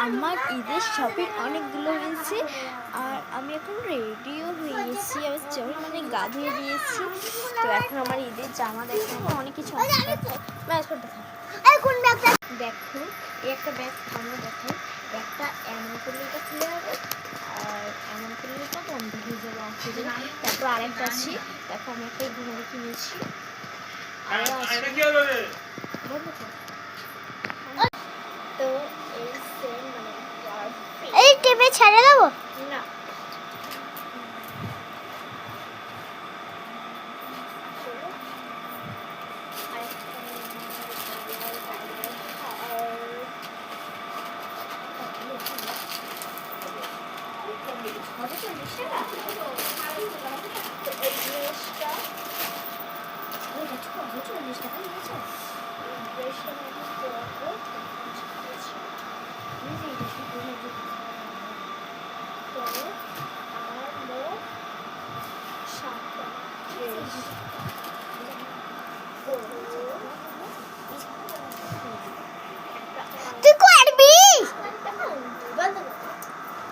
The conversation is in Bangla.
আমার ঈদের শপিং অনেকগুলো হয়েছে আর আমি এখন রেডিও হয়ে গেছি। আমি চল মানে গা ধুয়ে দিয়েছি। তো এখন আমার ঈদের জামা দেখো অনেক কিছু আছে। দেখো এই একটা ব্যাগ থামো দেখো, ব্যাগটা এমন করলে এটা খুলে যাবে আর এমন করলে এটা বন্ধ হয়ে যাবে অফ হয়ে যাবে। তারপর আরেকটা আছে দেখো, আমি একটা ঘুমোরে কিনেছি আরও আছে বন্ধ কর। তো এই সেম মানে এই টিপে ছেড়ে দেবো না